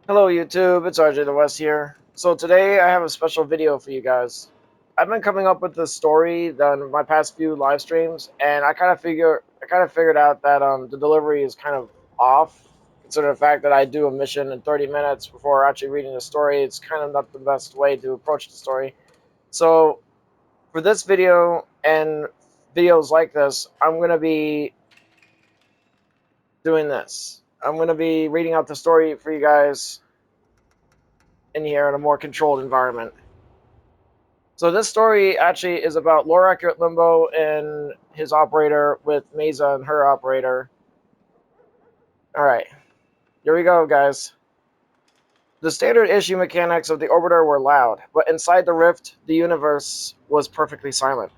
Hello YouTube, it's RJ the West here. So today I have a special video for you guys. I've been coming up with this story on my past few live streams, and I kind of figured out that the delivery is kind of off. Considering the fact that I do a mission in 30 minutes before actually reading the story, it's kind of not the best way to approach the story. So for this video and videos like this, I'm gonna be doing this. I'm gonna be reading out the story for you guys in here in a more controlled environment. So this story actually is about lore accurate Limbo and his operator with Mesa and her operator. All right, here we go, guys. The standard issue mechanics of the orbiter were loud, but inside the rift, the universe was perfectly silent.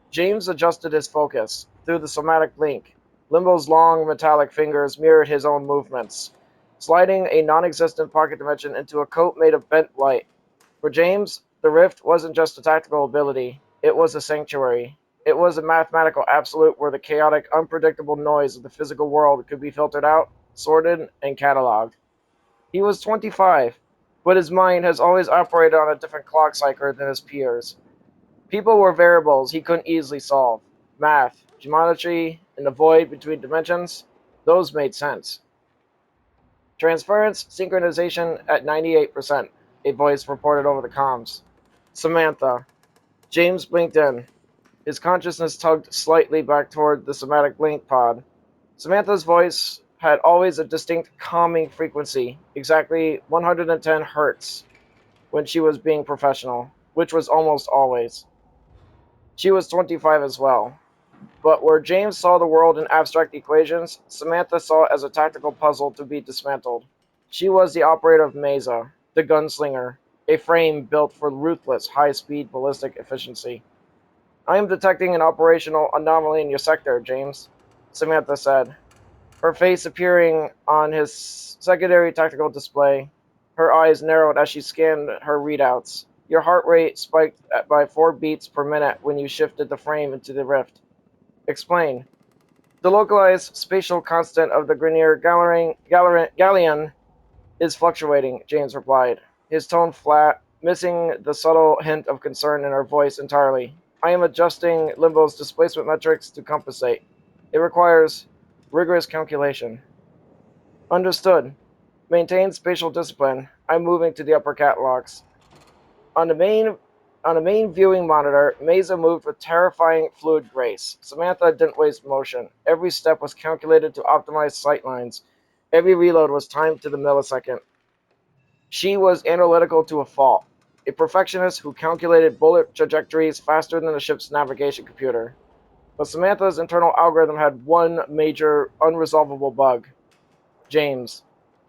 James adjusted his focus through the somatic link. Limbo's long metallic fingers mirrored his own movements, sliding a non-existent pocket dimension into a coat made of bent light. For James, the rift wasn't just a tactical ability, it was a sanctuary. It was a mathematical absolute where the chaotic, unpredictable noise of the physical world could be filtered out, sorted, and cataloged. He was 25, but his mind has always operated on a different clock cycle than his peers. People were variables he couldn't easily solve. Math, geometry, and the void between dimensions, those made sense. Transference synchronization at 98%, a voice reported over the comms. Samantha. James blinked in. His consciousness tugged slightly back toward the somatic link pod. Samantha's voice had always a distinct calming frequency, exactly 110 hertz, when she was being professional, which was almost always. She was 25 as well. But where James saw the world in abstract equations, Samantha saw it as a tactical puzzle to be dismantled. She was the operator of Mesa, the gunslinger, a frame built for ruthless, high-speed ballistic efficiency. I am detecting an operational anomaly in your sector, James, Samantha said, her face appearing on his secondary tactical display. Her eyes narrowed as she scanned her readouts. Your heart rate spiked by 4 beats per minute when you shifted the frame into the rift. Explain. The localized spatial constant of the Grenier Galleon is fluctuating, James replied, his tone flat, missing the subtle hint of concern in her voice entirely. I am adjusting Limbo's displacement metrics to compensate. It requires rigorous calculation. Understood. Maintain spatial discipline. I'm moving to the upper catwalks. On the main on the main viewing monitor, Mesa moved with terrifying fluid grace. Samantha didn't waste motion. Every step was calculated to optimize sightlines. Every reload was timed to the millisecond. She was analytical to a fault, a perfectionist who calculated bullet trajectories faster than the ship's navigation computer. But Samantha's internal algorithm had one major, unresolvable bug: James.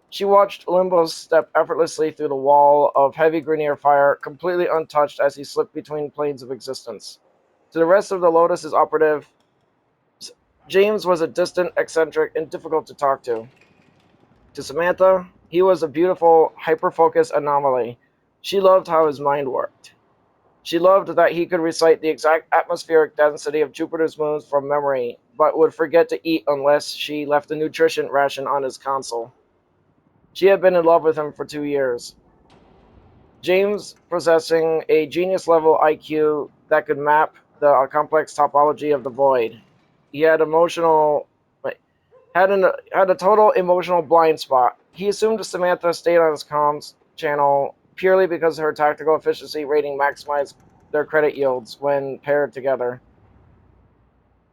She watched Limbo step effortlessly through the wall of heavy Grenier fire, completely untouched as he slipped between planes of existence. To the rest of the Lotus's operative, James was a distant, eccentric, and difficult to talk to. To Samantha, he was a beautiful, hyper-focused anomaly. She loved how his mind worked. She loved that he could recite the exact atmospheric density of Jupiter's moons from memory, but would forget to eat unless she left a nutrition ration on his console. She had been in love with him for 2 years. James possessing a genius-level IQ that could map the complex topology of the void. He had had a total emotional blind spot. He assumed Samantha stayed on his comms channel purely because her tactical efficiency rating maximized their credit yields when paired together.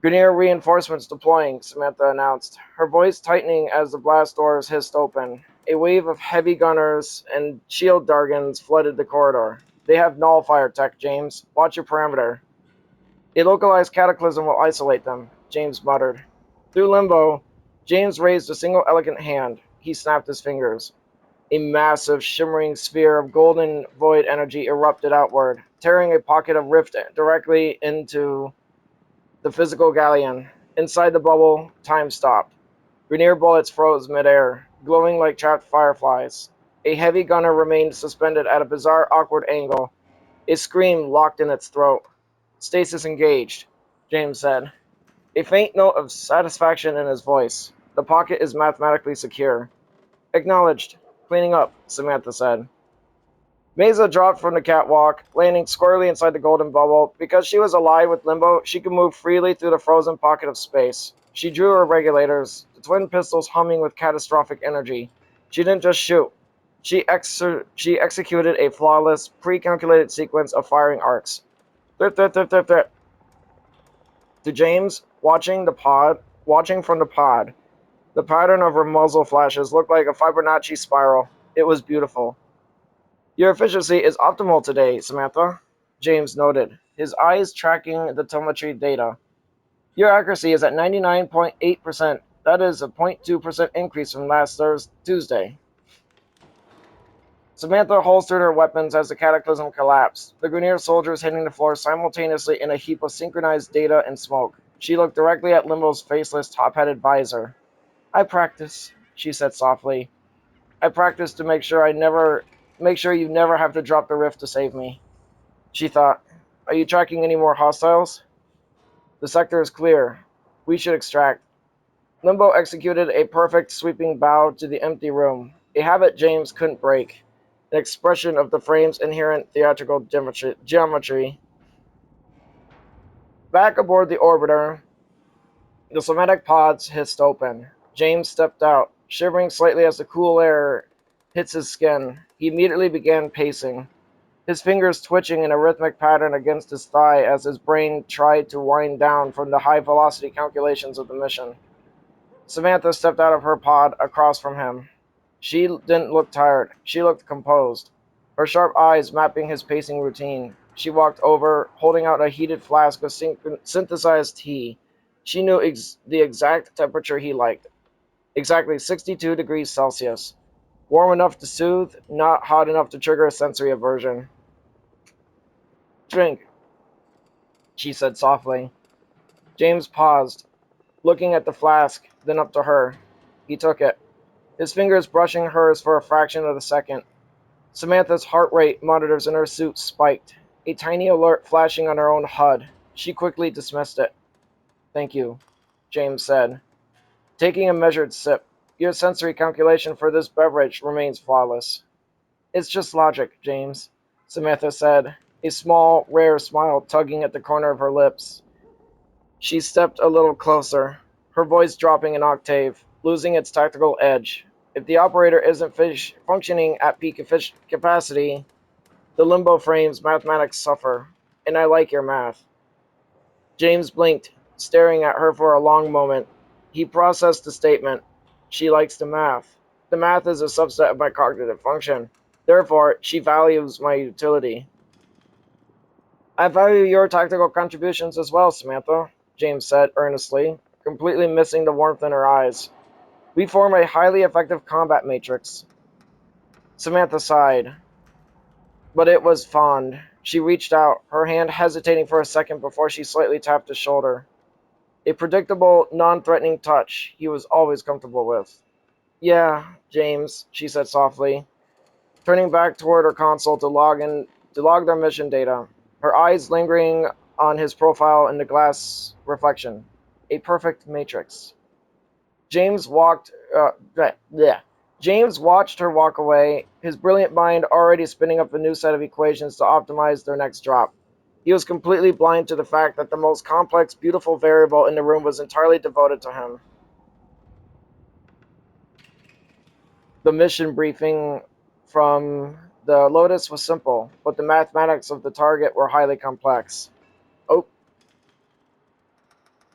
Grenier reinforcements deploying, Samantha announced, her voice tightening as the blast doors hissed open. A wave of heavy gunners and shield dargans flooded the corridor. They have nullifier tech, James. Watch your parameter. A localized cataclysm will isolate them, James muttered. Through limbo, James raised a single elegant hand. He snapped his fingers. A massive, shimmering sphere of golden void energy erupted outward, tearing a pocket of rift directly into the physical galleon. Inside the bubble, time stopped. Grenier bullets froze midair, glowing like trapped fireflies. A heavy gunner remained suspended at a bizarre, awkward angle, a scream locked in its throat. Stasis engaged, James said, a faint note of satisfaction in his voice. The pocket is mathematically secure. Acknowledged. Cleaning up, Samantha said. Mesa dropped from the catwalk, landing squarely inside the golden bubble. Because she was allied with Limbo, she could move freely through the frozen pocket of space. She drew her regulators, the twin pistols humming with catastrophic energy. She didn't just shoot. She executed a flawless, pre-calculated sequence of firing arcs. Threat, threat, threat, threat, threat. To James, watching from the pod, the pattern of her muzzle flashes looked like a Fibonacci spiral. It was beautiful. Your efficiency is optimal today, Samantha, James noted, his eyes tracking the telemetry data. Your accuracy is at 99.8%. That is a 0.2% increase from last Tuesday. Samantha holstered her weapons as the cataclysm collapsed, the Grenier soldiers hitting the floor simultaneously in a heap of synchronized data and smoke. She looked directly at Limbo's faceless, top-headed visor. I practice, she said softly. I practice to make sure you never have to drop the rift to save me. She thought, are you tracking any more hostiles? The sector is clear. We should extract. Limbo executed a perfect sweeping bow to the empty room, a habit James couldn't break, an expression of the frame's inherent theatrical geometry. Back aboard the orbiter, the somatic pods hissed open. James stepped out, shivering slightly as the cool air hits his skin. He immediately began pacing, his fingers twitching in a rhythmic pattern against his thigh as his brain tried to wind down from the high-velocity calculations of the mission. Samantha stepped out of her pod across from him. She didn't look tired. She looked composed, her sharp eyes mapping his pacing routine. She walked over, holding out a heated flask of synthesized tea. She knew the exact temperature he liked, exactly 62 degrees Celsius. Warm enough to soothe, not hot enough to trigger a sensory aversion. Drink, she said softly. James paused, looking at the flask, then up to her. He took it, his fingers brushing hers for a fraction of a second. Samantha's heart rate monitors in her suit spiked, a tiny alert flashing on her own HUD. She quickly dismissed it. Thank you, James said, taking a measured sip. Your sensory calculation for this beverage remains flawless. It's just logic, James, Samantha said, a small, rare smile tugging at the corner of her lips. She stepped a little closer, her voice dropping an octave, losing its tactical edge. If the operator isn't functioning at peak capacity, the Limbo frame's mathematics suffer, and I like your math. James blinked, staring at her for a long moment. He processed the statement. She likes the math. The math is a subset of my cognitive function. Therefore, she values my utility. I value your tactical contributions as well, Samantha, James said earnestly, completely missing the warmth in her eyes. We form a highly effective combat matrix. Samantha sighed, but it was fond. She reached out, her hand hesitating for a second before she slightly tapped his shoulder. A predictable, non-threatening touch he was always comfortable with. Yeah, James, she said softly, turning back toward her console to log their mission data, her eyes lingering on his profile in the glass reflection. A perfect matrix. James walked. Yeah. James watched her walk away, his brilliant mind already spinning up a new set of equations to optimize their next drop. He was completely blind to the fact that the most complex, beautiful variable in the room was entirely devoted to him. The mission briefing from the Lotus was simple, but the mathematics of the target were highly complex. Oh,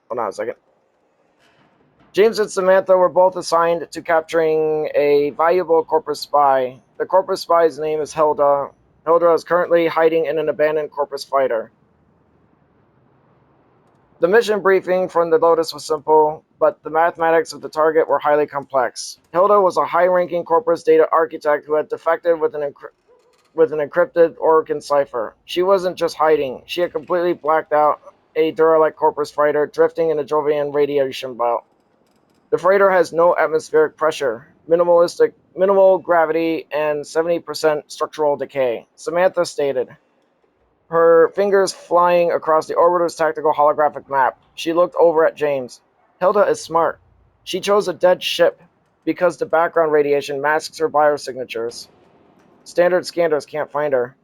hold on a second. James and Samantha were both assigned to capturing a valuable Corpus spy. The Corpus spy's name is Hilda. Hilda is currently hiding in an abandoned Corpus fighter. The mission briefing from the Lotus was simple, but the mathematics of the target were highly complex. Hilda was a high-ranking Corpus data architect who had defected with an encrypted Orokin cipher. She wasn't just hiding, she had completely blacked out a derelict Corpus fighter drifting in a Jovian radiation belt. The freighter has no atmospheric pressure, minimal gravity, and 70% structural decay, Samantha stated, her fingers flying across the orbiter's tactical holographic map. She looked over at James. Hilda is smart. She chose a dead ship because the background radiation masks her biosignatures. Standard scanners can't find her.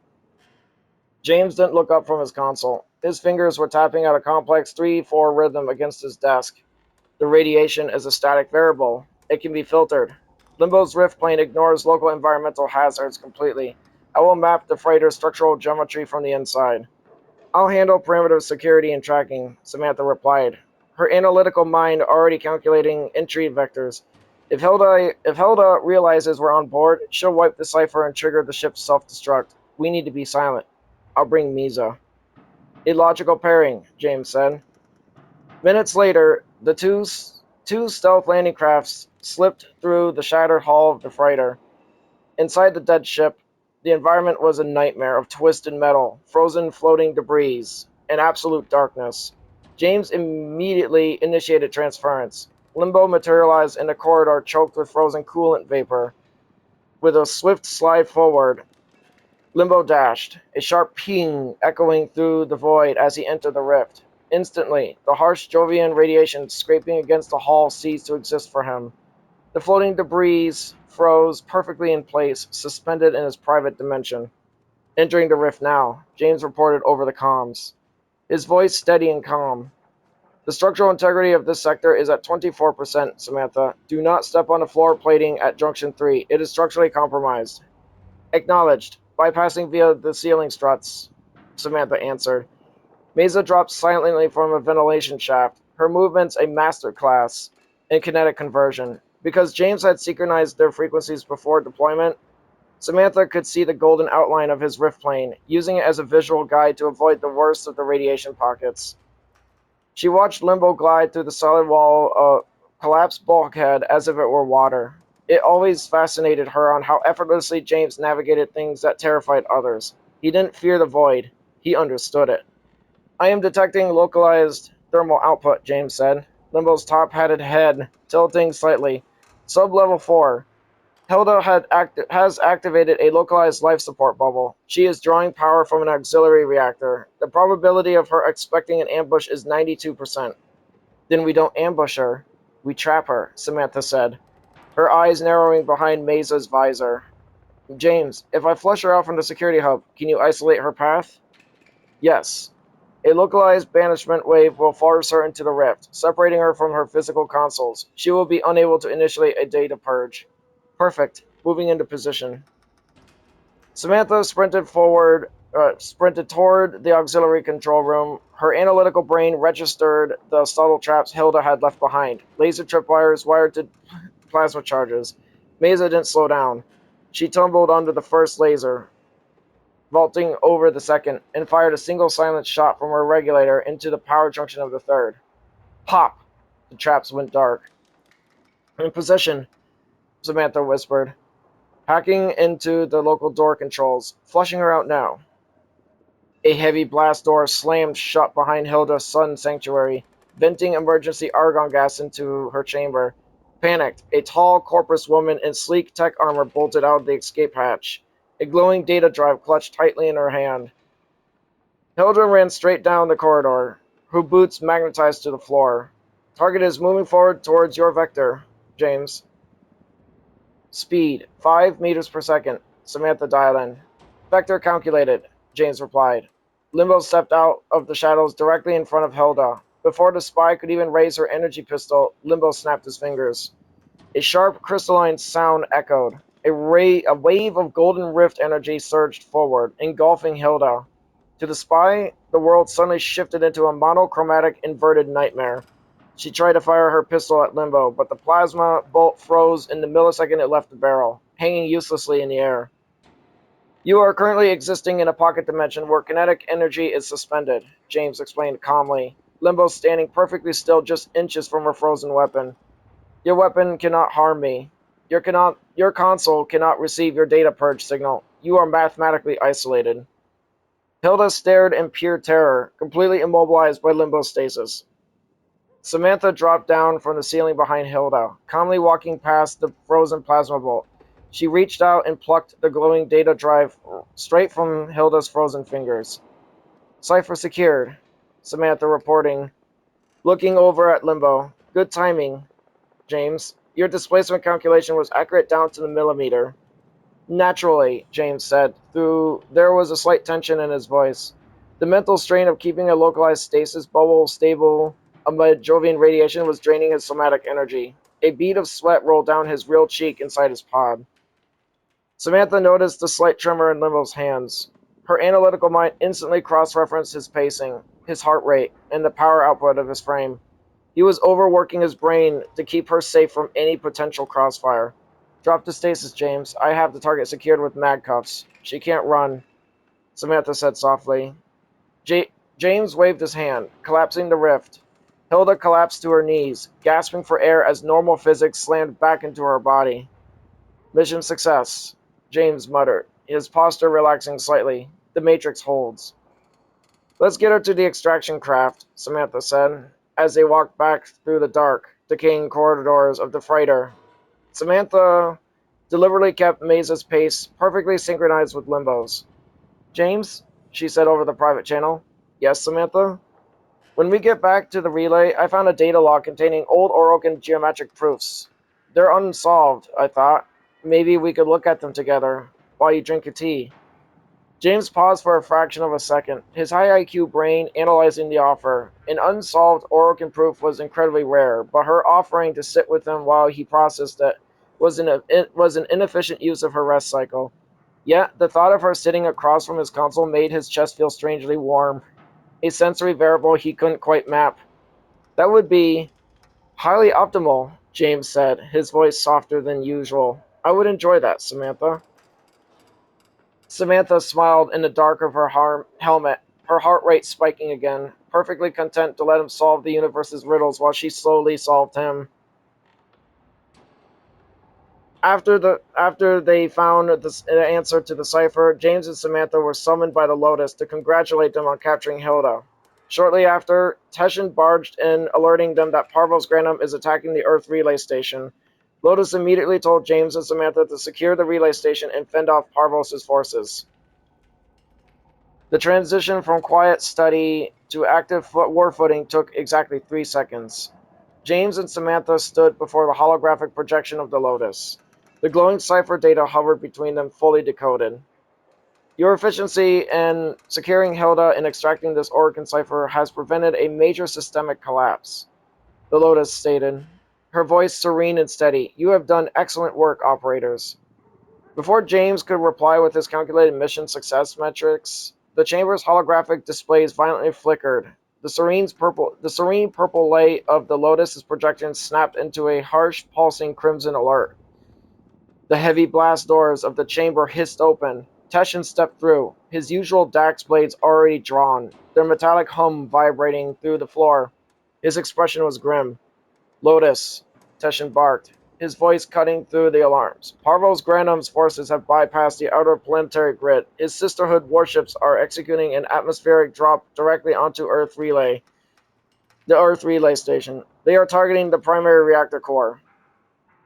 James didn't look up from his console. His fingers were tapping out a complex 3/4 rhythm against his desk. The radiation is a static variable. It can be filtered. Limbo's rift plane ignores local environmental hazards completely. I will map the freighter's structural geometry from the inside. I'll handle perimeter security and tracking, Samantha replied, her analytical mind already calculating entry vectors. If Hilda realizes we're on board, she'll wipe the cipher and trigger the ship's self-destruct. We need to be silent. I'll bring Mesa. Illogical pairing, James said. Minutes later, the two stealth landing crafts slipped through the shattered hull of the freighter. Inside the dead ship, the environment was a nightmare of twisted metal, frozen floating debris, and absolute darkness. James immediately initiated transference. Limbo materialized in a corridor choked with frozen coolant vapor. With a swift slide forward, Limbo dashed, a sharp ping echoing through the void as he entered the rift. Instantly, the harsh Jovian radiation scraping against the hull ceased to exist for him. The floating debris froze perfectly in place, suspended in his private dimension. Entering the rift now, James reported over the comms, his voice steady and calm. The structural integrity of this sector is at 24%, Samantha. Do not step on the floor plating at Junction 3. It is structurally compromised. Acknowledged. Bypassing via the ceiling struts, Samantha answered. Mesa dropped silently from a ventilation shaft, her movements a master class in kinetic conversion. Because James had synchronized their frequencies before deployment, Samantha could see the golden outline of his rift plane, using it as a visual guide to avoid the worst of the radiation pockets. She watched Limbo glide through the solid wall, collapsed bulkhead as if it were water. It always fascinated her on how effortlessly James navigated things that terrified others. He didn't fear the void, he understood it. I am detecting localized thermal output, James said, Limbo's top-hatted head tilting slightly. Sub-level 4. Hilda has activated a localized life support bubble. She is drawing power from an auxiliary reactor. The probability of her expecting an ambush is 92%. Then we don't ambush her. We trap her, Samantha said, her eyes narrowing behind Mesa's visor. James, if I flush her out from the security hub, can you isolate her path? Yes. A localized banishment wave will force her into the rift, separating her from her physical consoles. She will be unable to initiate a data purge. Perfect. Moving into position. Samantha sprinted toward the auxiliary control room. Her analytical brain registered the subtle traps Hilda had left behind. Laser tripwires wired to plasma charges. Mesa didn't slow down. She tumbled under the first laser, vaulting over the second, and fired a single silent shot from her regulator into the power junction of the third. Pop! The traps went dark. In position, Samantha whispered, hacking into the local door controls, flushing her out now. A heavy blast door slammed shut behind Hilda's sun sanctuary, venting emergency argon gas into her chamber. Panicked, a tall, corpus woman in sleek tech armor bolted out of the escape hatch, a glowing data drive clutched tightly in her hand. Hilda ran straight down the corridor, her boots magnetized to the floor. Target is moving forward towards your vector, James. Speed, 5 meters per second, Samantha dialed in. Vector calculated, James replied. Limbo stepped out of the shadows directly in front of Hilda. Before the spy could even raise her energy pistol, Limbo snapped his fingers. A sharp, crystalline sound echoed. A wave of golden rift energy surged forward, engulfing Hilda. To the spy, the world suddenly shifted into a monochromatic, inverted nightmare. She tried to fire her pistol at Limbo, but the plasma bolt froze in the millisecond it left the barrel, hanging uselessly in the air. You are currently existing in a pocket dimension where kinetic energy is suspended, James explained calmly. Limbo standing perfectly still just inches from her frozen weapon. Your weapon cannot harm me. Your console cannot receive your data purge signal. You are mathematically isolated. Hilda stared in pure terror, completely immobilized by Limbo stasis. Samantha dropped down from the ceiling behind Hilda, calmly walking past the frozen plasma bolt. She reached out and plucked the glowing data drive straight from Hilda's frozen fingers. Cipher secured, Samantha reporting, looking over at Limbo. Good timing, James. Your displacement calculation was accurate down to the millimeter. Naturally, James said, though there was a slight tension in his voice. The mental strain of keeping a localized stasis bubble stable amid Jovian radiation was draining his somatic energy. A bead of sweat rolled down his real cheek inside his pod. Samantha noticed the slight tremor in Limbo's hands. Her analytical mind instantly cross-referenced his pacing, his heart rate, and the power output of his frame. He was overworking his brain to keep her safe from any potential crossfire. Drop the stasis, James. I have the target secured with mag cuffs. She can't run, Samantha said softly. James waved his hand, collapsing the rift. Hilda collapsed to her knees, gasping for air as normal physics slammed back into her body. Mission success, James muttered, his posture relaxing slightly. The matrix holds. Let's get her to the extraction craft, Samantha said, as they walked back through the dark, decaying corridors of the freighter. Samantha deliberately kept Mesa's pace perfectly synchronized with Limbo's. James, she said over the private channel. Yes, Samantha? When we get back to the relay, I found a data log containing old Orokin geometric proofs. They're unsolved, I thought. Maybe we could look at them together while you drink your tea. James paused for a fraction of a second, his high IQ brain analyzing the offer. An unsolved Orokin proof was incredibly rare, but her offering to sit with him while he processed it was an inefficient use of her rest cycle. Yet, the thought of her sitting across from his console made his chest feel strangely warm, a sensory variable he couldn't quite map. That would be highly optimal, James said, his voice softer than usual. I would enjoy that, Samantha. Samantha smiled in the dark of her helmet, her heart rate spiking again, perfectly content to let him solve the universe's riddles while she slowly solved him. After they found the answer to the cipher, James and Samantha were summoned by the Lotus to congratulate them on capturing Hilda. Shortly after, Teshin barged in, alerting them that Parvos Granum is attacking the Earth relay station. Lotus immediately told James and Samantha to secure the relay station and fend off Parvos' forces. The transition from quiet study to active war footing took exactly 3 seconds. James and Samantha stood before the holographic projection of the Lotus. The glowing cipher data hovered between them, fully decoded. Your efficiency in securing Hilda and extracting this Orokin cipher has prevented a major systemic collapse, the Lotus stated, her voice serene and steady. You have done excellent work, operators. Before James could reply with his calculated mission success metrics, the chamber's holographic displays violently flickered. The serene purple light of the Lotus's projection snapped into a harsh, pulsing crimson alert. The heavy blast doors of the chamber hissed open. Teshin stepped through, his usual Dax blades already drawn, their metallic hum vibrating through the floor. His expression was grim. Lotus, Teshin barked, his voice cutting through the alarms. Parvos Granum's forces have bypassed the outer planetary grid. His Sisterhood warships are executing an atmospheric drop directly onto the Earth relay station. They are targeting the primary reactor core.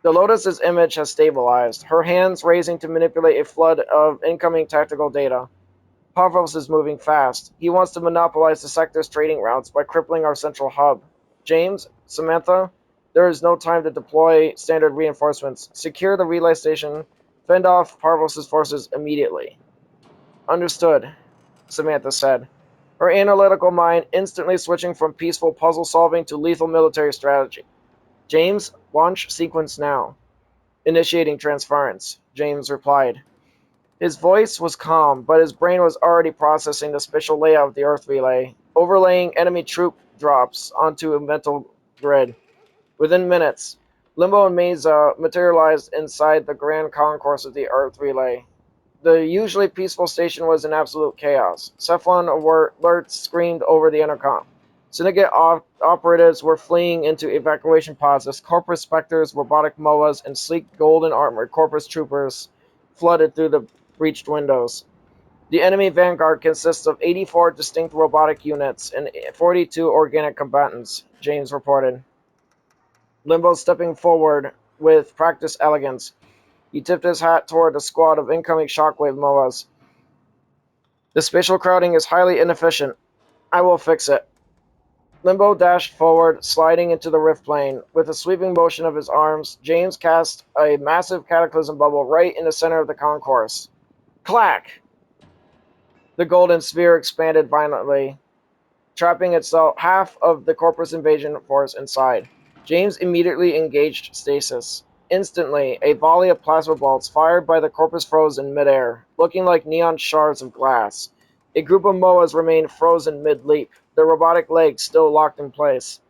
The Lotus's image has stabilized, her hands raising to manipulate a flood of incoming tactical data. Parvos is moving fast. He wants to monopolize the sector's trading routes by crippling our central hub. James, Samantha, there is no time to deploy standard reinforcements. Secure the relay station. Fend off Parvos' forces immediately. Understood, Samantha said, her analytical mind instantly switching from peaceful puzzle solving to lethal military strategy. James, launch sequence now. Initiating transference, James replied. His voice was calm, but his brain was already processing the spatial layout of the Earth relay, overlaying enemy troop drops onto a mental grid. Within minutes, Limbo and Mesa materialized inside the grand concourse of the Earth relay. The usually peaceful station was in absolute chaos. Cephalon alerts screamed over the intercom. Syndicate operatives were fleeing into evacuation pods as Corpus Spectres, robotic MOAs, and sleek golden armored Corpus troopers flooded through the breached windows. The enemy vanguard consists of 84 distinct robotic units and 42 organic combatants, James reported. Limbo stepping forward with practiced elegance. He tipped his hat toward a squad of incoming shockwave MOAs. The spatial crowding is highly inefficient. I will fix it. Limbo dashed forward, sliding into the rift plane. With a sweeping motion of his arms, James cast a massive cataclysm bubble right in the center of the concourse. Clack! The golden sphere expanded violently, trapping itself half of the Corpus invasion force inside. James immediately engaged stasis. Instantly, a volley of plasma bolts fired by the Corpus froze in midair, looking like neon shards of glass. A group of MOAs remained frozen mid-leap, their robotic legs still locked in place.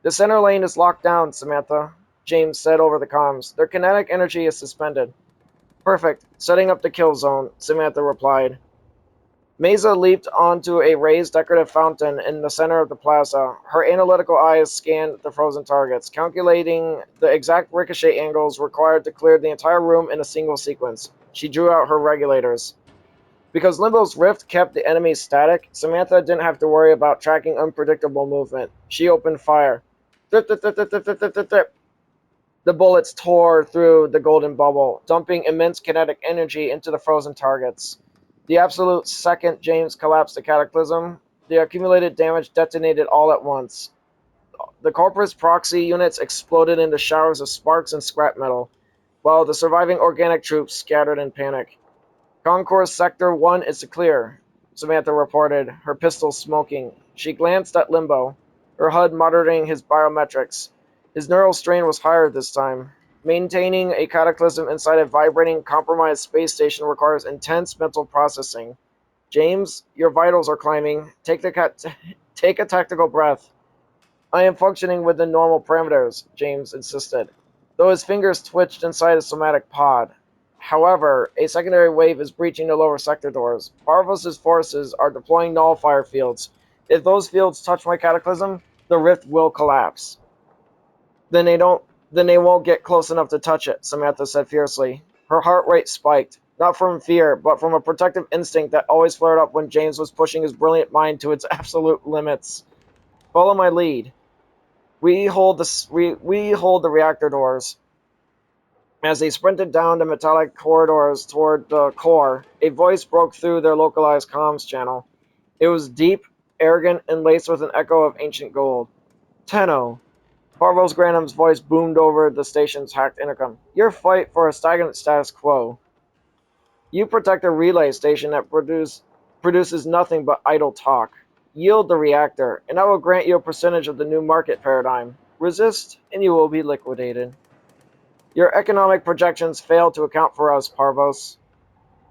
The center lane is locked down, Samantha, James said over the comms. Their kinetic energy is suspended. Perfect. Setting up the kill zone, Samantha replied. Mesa leaped onto a raised decorative fountain in the center of the plaza. Her analytical eyes scanned the frozen targets, calculating the exact ricochet angles required to clear the entire room in a single sequence. She drew out her regulators. Because Limbo's rift kept the enemy static, Samantha didn't have to worry about tracking unpredictable movement. She opened fire. Thip, thip, thip, thip, thip, thip, thip, thip. The bullets tore through the golden bubble, dumping immense kinetic energy into the frozen targets. The absolute second James collapsed the cataclysm, the accumulated damage detonated all at once. The Corpus proxy units exploded into showers of sparks and scrap metal, while the surviving organic troops scattered in panic. Concourse Sector 1 is clear, Samantha reported, her pistol smoking. She glanced at Limbo, her HUD monitoring his biometrics. His neural strain was higher this time. Maintaining a cataclysm inside a vibrating, compromised space station requires intense mental processing. James, your vitals are climbing. Take a tactical breath. I am functioning within normal parameters, James insisted, though his fingers twitched inside his somatic pod. However, a secondary wave is breaching the lower sector doors. Parvos's forces are deploying nullifier fields. If those fields touch my cataclysm, the rift will collapse. Then they don't then they won't get close enough to touch it, Samantha said fiercely. Her heart rate spiked, not from fear, but from a protective instinct that always flared up when James was pushing his brilliant mind to its absolute limits. Follow my lead. We hold the reactor doors. As they sprinted down the metallic corridors toward the core, a voice broke through their localized comms channel. It was deep, arrogant, and laced with an echo of ancient gold. Tenno. Parvos Granum's voice boomed over the station's hacked intercom. Your fight for a stagnant status quo. You protect a relay station that produces nothing but idle talk. Yield the reactor, and I will grant you a percentage of the new market paradigm. Resist, and you will be liquidated. Your economic projections fail to account for us, Parvos,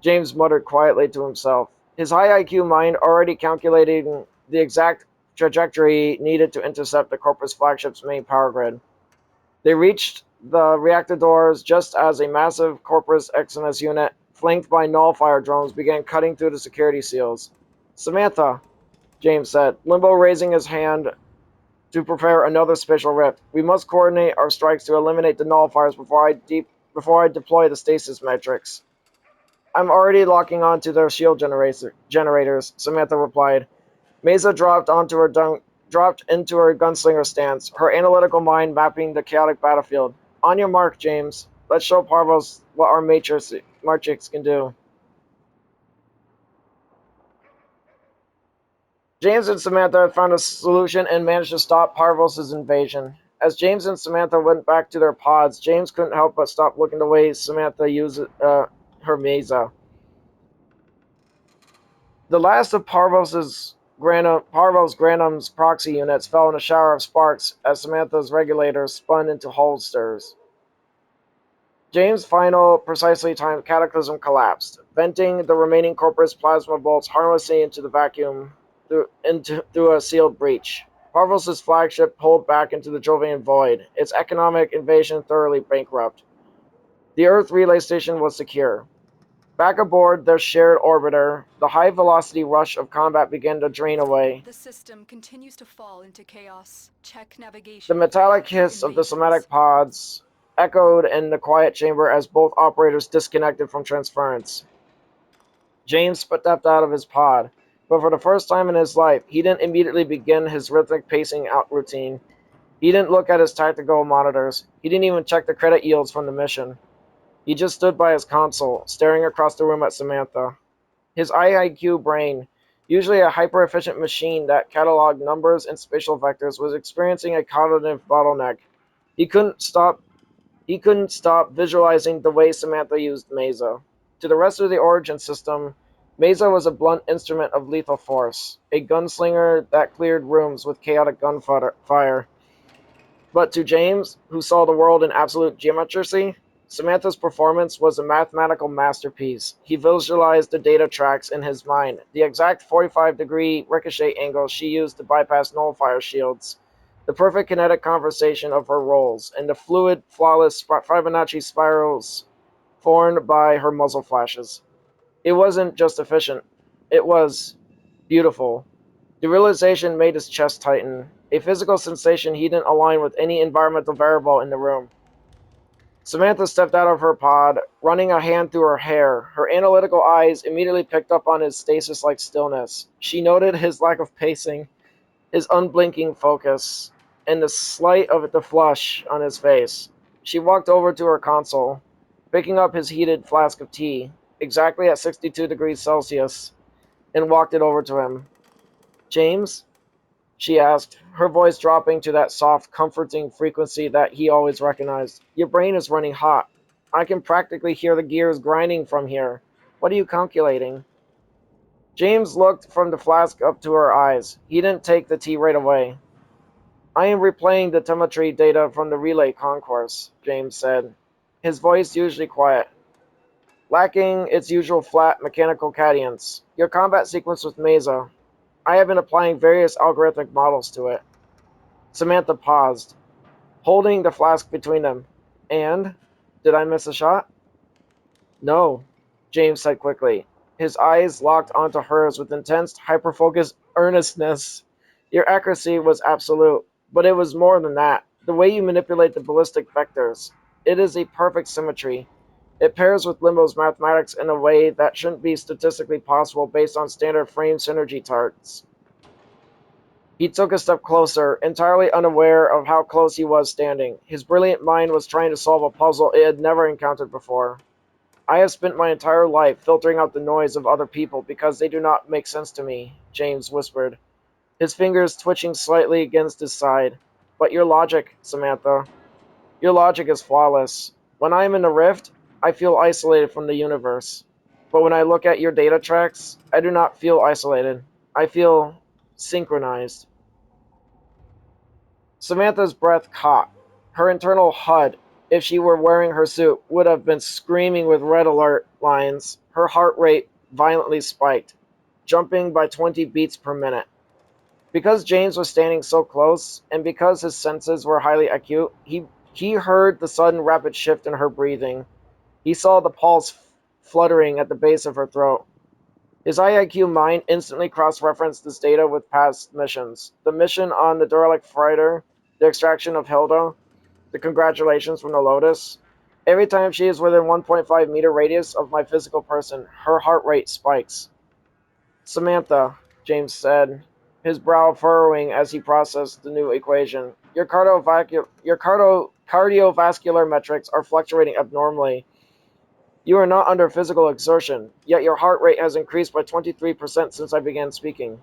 James muttered quietly to himself, his high IQ mind already calculating the exact trajectory needed to intercept the Corpus flagship's main power grid. They reached the reactor doors just as a massive Corpus Exymus unit, flanked by nullifier drones, began cutting through the security seals. Samantha, James said, Limbo raising his hand to prepare another special rift. We must coordinate our strikes to eliminate the nullifiers before I deploy the stasis matrix. I'm already locking onto their shield generators, Samantha replied. Mesa dropped into her gunslinger stance, her analytical mind mapping the chaotic battlefield. On your mark, James. Let's show Parvos what our matrix can do. James and Samantha had found a solution and managed to stop Parvos' invasion. As James and Samantha went back to their pods, James couldn't help but stop looking the way Samantha used her Mesa. The last of Parvos Granum's proxy units fell in a shower of sparks as Samantha's regulators spun into holsters. James' final, precisely timed cataclysm collapsed, venting the remaining Corpus plasma bolts harmlessly into the vacuum through a sealed breach. Parvos' flagship pulled back into the Jovian void, its economic invasion thoroughly bankrupt. The Earth relay station was secure. Back aboard their shared orbiter, the high-velocity rush of combat began to drain away. The system continues to fall into chaos. Check The navigation. metallic hiss of the somatic pods echoed in the quiet chamber as both operators disconnected from transference. James stepped out of his pod, but for the first time in his life, he didn't immediately begin his rhythmic pacing out routine. He didn't look at his tactical monitors. He didn't even check the credit yields from the mission. He just stood by his console, staring across the room at Samantha. His IIQ brain Usually a hyper-efficient machine that cataloged numbers and spatial vectors, was experiencing a cognitive bottleneck. He couldn't stop he couldn't stop visualizing the way Samantha used Mesa. To the rest of the Origin system, Mesa was a blunt instrument of lethal force, a gunslinger that cleared rooms with chaotic gunfire. But to James, who saw the world in absolute geometry, Samantha's performance was a mathematical masterpiece. He visualized the data tracks in his mind, the exact 45-degree ricochet angle she used to bypass nullifier shields, the perfect kinetic conversation of her rolls, and the fluid, flawless Fibonacci spirals formed by her muzzle flashes. It wasn't just efficient, it was beautiful. The realization made his chest tighten, a physical sensation he didn't align with any environmental variable in the room. Samantha stepped out of her pod, running a hand through her hair. Her analytical eyes immediately picked up on his stasis-like stillness. She noted his lack of pacing, his unblinking focus, and the slight of the flush on his face. She walked over to her console, picking up his heated flask of tea, exactly at 62 degrees Celsius, and walked it over to him. "James?" she asked, her voice dropping to that soft, comforting frequency that he always recognized. "Your brain is running hot. I can practically hear the gears grinding from here. What are you calculating?" James looked from the flask up to her eyes. He didn't take the tea right away. "I am replaying the telemetry data from the relay concourse," James said, his voice usually quiet, lacking its usual flat mechanical cadence. "Your combat sequence with Mesa. I have been applying various algorithmic models to it." Samantha paused, holding the flask between them. "And? Did I miss a shot?" "No," James said quickly. His eyes locked onto hers with intense, hyper-focused earnestness. "Your accuracy was absolute, but it was more than that. The way you manipulate the ballistic vectors. It is a perfect symmetry. It pairs with Limbo's mathematics in a way that shouldn't be statistically possible based on standard frame synergy charts." He took a step closer, entirely unaware of how close he was standing. His brilliant mind was trying to solve a puzzle it had never encountered before. "I have spent my entire life filtering out the noise of other people because they do not make sense to me," James whispered, his fingers twitching slightly against his side. "But your logic, Samantha, your logic is flawless. When I am in the rift, I feel isolated from the universe. But when I look at your data tracks, I do not feel isolated. I feel synchronized." Samantha's breath caught. Her internal HUD, if she were wearing her suit, would have been screaming with red alert lines. Her heart rate violently spiked, jumping by 20 beats per minute. Because James was standing so close, and because his senses were highly acute, he heard the sudden rapid shift in her breathing. He saw the pulse fluttering at the base of her throat. His IIQ mind instantly cross-referenced this data with past missions. The mission on the derelict freighter, the extraction of Hilda, the congratulations from the Lotus. Every time she is within 1.5-meter radius of my physical person, her heart rate spikes. "Samantha," James said, his brow furrowing as he processed the new equation. Your cardiovascular metrics are fluctuating abnormally. You are not under physical exertion, yet your heart rate has increased by 23% since I began speaking."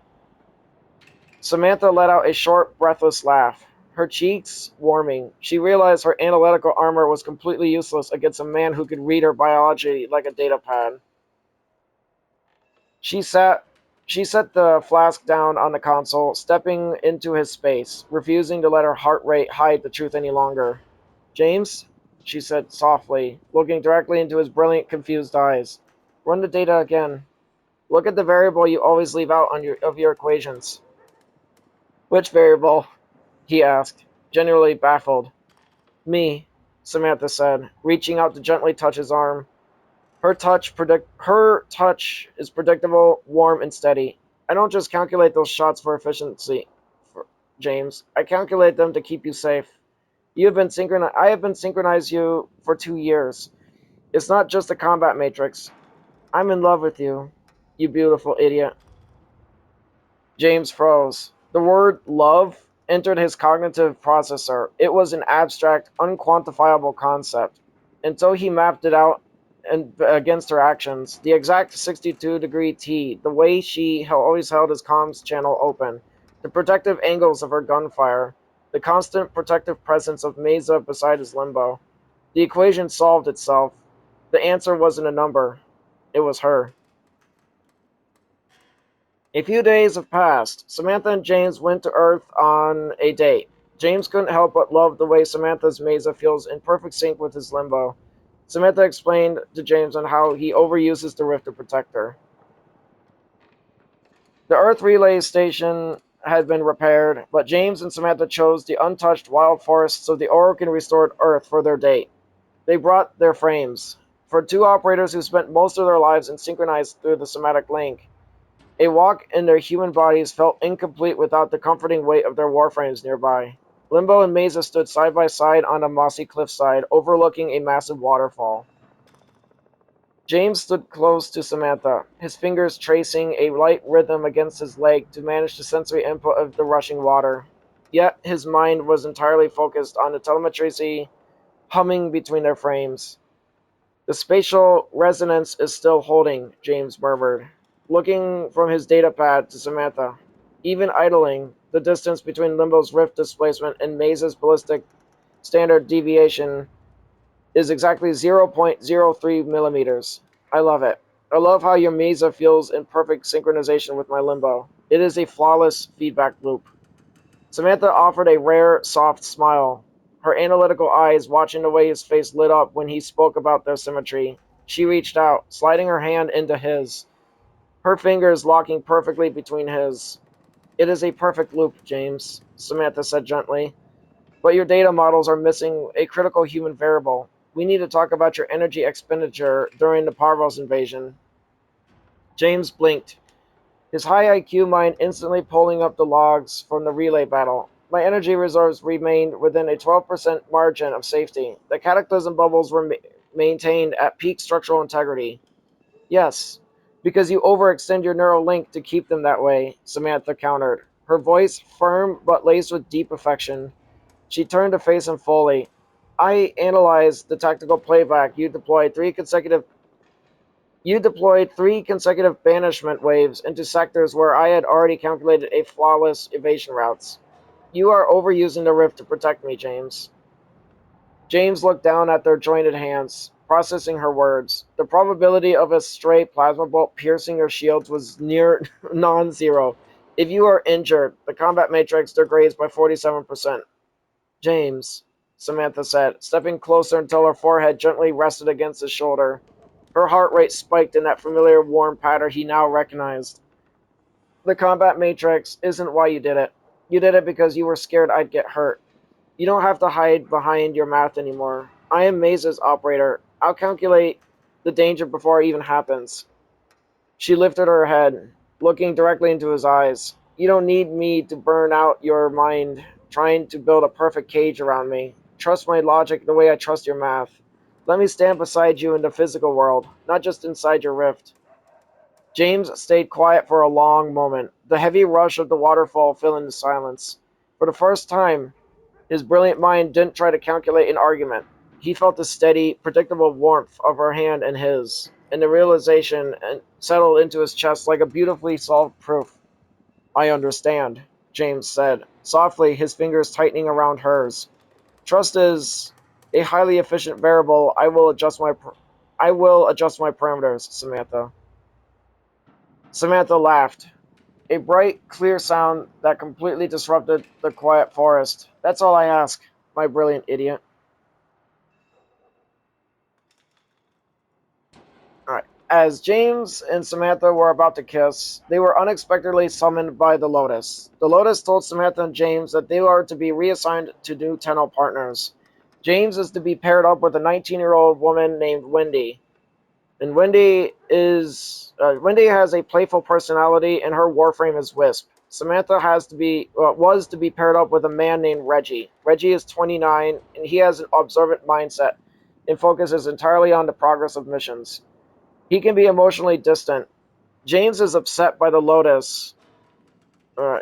Samantha let out a short, breathless laugh, her cheeks warming. She realized her analytical armor was completely useless against a man who could read her biology like a datapad. She sat she set the flask down on the console, stepping into his space, refusing to let her heart rate hide the truth any longer. "James," she said softly, looking directly into his brilliant, confused eyes. "Run the data again. Look at the variable you always leave out of your equations." "Which variable?" he asked, genuinely baffled. "Me," Samantha said, reaching out to gently touch his arm. Her touch is predictable, warm, and steady. "I don't just calculate those shots for efficiency, James. I calculate them to keep you safe. I have been synchronized you for 2 years. It's not just a combat matrix. I'm in love with you, you beautiful idiot." James froze. The word love entered his cognitive processor. It was an abstract, unquantifiable concept. Until he mapped it out and against her actions. The exact 62-degree T, the way she always held his comms channel open, the protective angles of her gunfire, the constant protective presence of Mesa beside his Limbo. The equation solved itself. The answer wasn't a number. It was her. A few days have passed. Samantha and James went to Earth on a date. James couldn't help but love the way Samantha's Mesa feels in perfect sync with his Limbo. Samantha explained to James on how he overuses the rift to protect her. The Earth relay station had been repaired, but James and Samantha chose the untouched wild forests of the Orokin restored Earth for their date. They brought their frames. For two operators who spent most of their lives in synchronized through the somatic link, a walk in their human bodies felt incomplete without the comforting weight of their warframes nearby. Limbo and Mesa stood side by side on a mossy cliffside, overlooking a massive waterfall. James stood close to Samantha, his fingers tracing a light rhythm against his leg to manage the sensory input of the rushing water. Yet his mind was entirely focused on the telemetry humming between their frames. The spatial resonance is still holding, James murmured, looking from his datapad to Samantha. Even idling, the distance between Limbo's rift displacement and Mesa's ballistic standard deviation is exactly 0.03 millimeters. I love it. I love how your Mesa feels in perfect synchronization with my Limbo. It is a flawless feedback loop. Samantha offered a rare, soft smile, her analytical eyes watching the way his face lit up when he spoke about their symmetry. She reached out, sliding her hand into his, her fingers locking perfectly between his. It is a perfect loop, James, Samantha said gently. But your data models are missing a critical human variable. We need to talk about your energy expenditure during the Parvos invasion. James blinked, his high IQ mind instantly pulling up the logs from the relay battle. My energy reserves remained within a 12% margin of safety. The cataclysm bubbles were maintained at peak structural integrity. Yes, because you overextend your neural link to keep them that way, Samantha countered, her voice firm but laced with deep affection. She turned to face him fully. I analyzed the tactical playback you deployed three consecutive banishment waves into sectors where I had already calculated a flawless evasion routes. You are overusing the rift to protect me, James. James looked down at their jointed hands, processing her words. The probability of a stray plasma bolt piercing your shields was near non-zero. If you are injured, the combat matrix degrades by 47%. James, Samantha said, stepping closer until her forehead gently rested against his shoulder. Her heart rate spiked in that familiar warm pattern he now recognized. The combat matrix isn't why you did it. You did it because you were scared I'd get hurt. You don't have to hide behind your math anymore. I am Mesa's operator. I'll calculate the danger before it even happens. She lifted her head, looking directly into his eyes. You don't need me to burn out your mind trying to build a perfect cage around me. Trust my logic the way I trust your math. Let me stand beside you in the physical world, not just inside your rift. James stayed quiet for a long moment, the heavy rush of the waterfall filling the silence. For the first time, his brilliant mind didn't try to calculate an argument. He felt the steady, predictable warmth of her hand in his, and the realization settled into his chest like a beautifully solved proof. I understand, James said, softly, his fingers tightening around hers. Trust is a highly efficient variable. I will adjust my parameters, Samantha. Samantha laughed, a bright, clear sound that completely disrupted the quiet forest. That's all I ask, my brilliant idiot. Alright. As James and Samantha were about to kiss, they were unexpectedly summoned by the Lotus. The Lotus told Samantha and James that they are to be reassigned to new Tenno partners. James is to be paired up with a 19-year-old woman named Wendy. And Wendy has a playful personality, and her warframe is Wisp. Samantha was to be paired up with a man named Reggie. Reggie is 29, and he has an observant mindset and focuses entirely on the progress of missions. He can be emotionally distant. James is upset by the Lotus uh,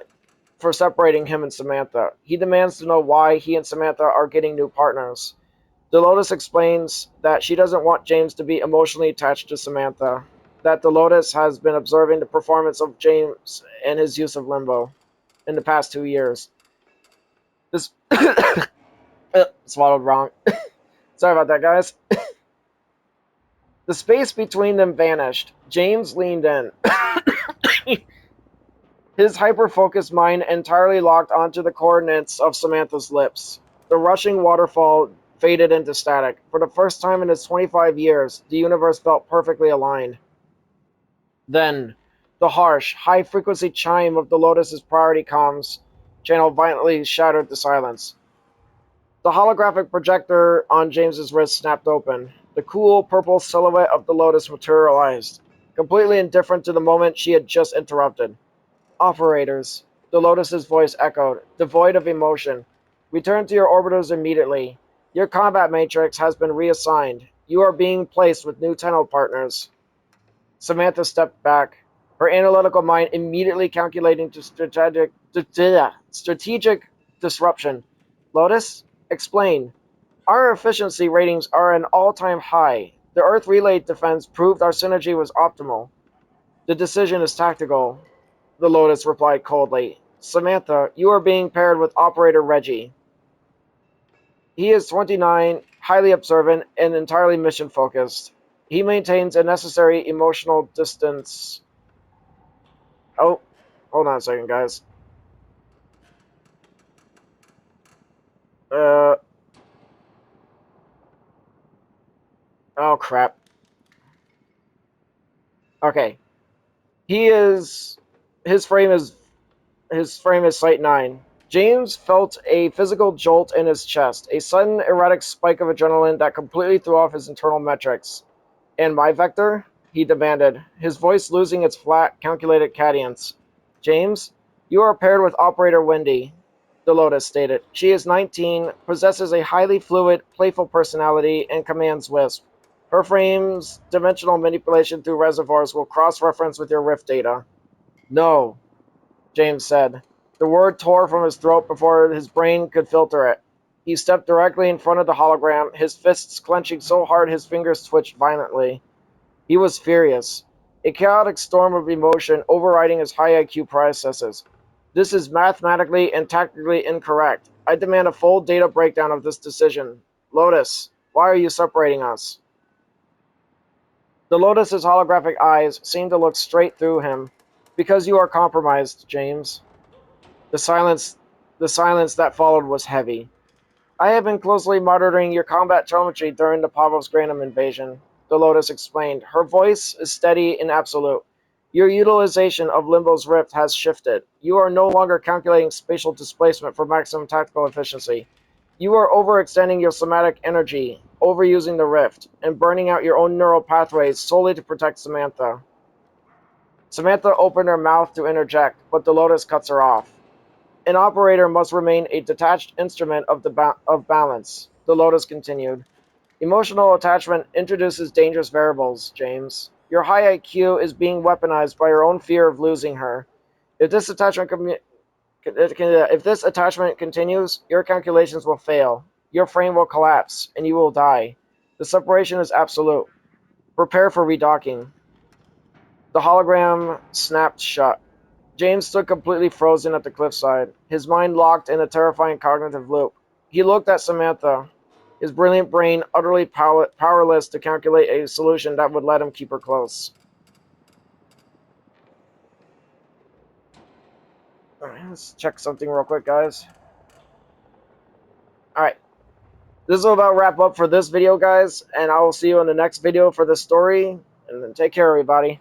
for separating him and Samantha. He demands to know why he and Samantha are getting new partners. Dolores explains that she doesn't want James to be emotionally attached to Samantha, that Dolores has been observing the performance of James and his use of Limbo in the past 2 years. This swallowed wrong. Sorry about that, guys. The space between them vanished. James leaned in, his hyper-focused mind entirely locked onto the coordinates of Samantha's lips. The rushing waterfall faded into static. For the first time in its 25 years, the universe felt perfectly aligned. Then, the harsh, high-frequency chime of the Lotus's priority comms channel violently shattered the silence. The holographic projector on James's wrist snapped open. The cool, purple silhouette of the Lotus materialized, completely indifferent to the moment she had just interrupted. Operators, the Lotus's voice echoed, devoid of emotion. Return to your orbiters immediately. Your combat matrix has been reassigned. You are being placed with new tunnel partners. Samantha stepped back, her analytical mind immediately calculating to strategic disruption. Lotus, explain. Our efficiency ratings are an all-time high. The Earth relay defense proved our synergy was optimal. The decision is tactical, the Lotus replied coldly. Samantha, you are being paired with Operator Reggie. He is 29, highly observant, and entirely mission-focused. He maintains a necessary emotional distance. Oh, hold on a second, guys. Uh, oh crap. Okay. He is, his frame is Site 9. James felt a physical jolt in his chest, a sudden erratic spike of adrenaline that completely threw off his internal metrics. And my vector? He demanded, his voice losing its flat, calculated cadence. James, you are paired with Operator Wendy, the Lotus stated. She is 19, possesses a highly fluid, playful personality, and commands Wisp. Her frame's dimensional manipulation through reservoirs will cross-reference with your Rift data. No, James said. The word tore from his throat before his brain could filter it. He stepped directly in front of the hologram, his fists clenching so hard his fingers twitched violently. He was furious, a chaotic storm of emotion overriding his high IQ processes. This is mathematically and tactically incorrect. I demand a full data breakdown of this decision. Lotus, why are you separating us? The Lotus's holographic eyes seemed to look straight through him. Because you are compromised, James. The silence the silence that followed was heavy. I have been closely monitoring your combat telemetry during the Pavos Granum invasion, the Lotus explained. Her voice is steady and absolute. Your utilization of Limbo's Rift has shifted. You are no longer calculating spatial displacement for maximum tactical efficiency. You are overextending your somatic energy, overusing the Rift, and burning out your own neural pathways solely to protect Samantha. Samantha opened her mouth to interject, but the Lotus cuts her off. An operator must remain a detached instrument of balance, the Lotus continued. Emotional attachment introduces dangerous variables, James. Your high IQ is being weaponized by your own fear of losing her. If this attachment continues, your calculations will fail. Your frame will collapse, and you will die. The separation is absolute. Prepare for redocking. The hologram snapped shut. James stood completely frozen at the cliffside, his mind locked in a terrifying cognitive loop. He looked at Samantha, his brilliant brain utterly powerless to calculate a solution that would let him keep her close. Alright, let's check something real quick, guys. Alright, this will about wrap up for this video, guys, and I will see you in the next video for this story, and then take care, everybody.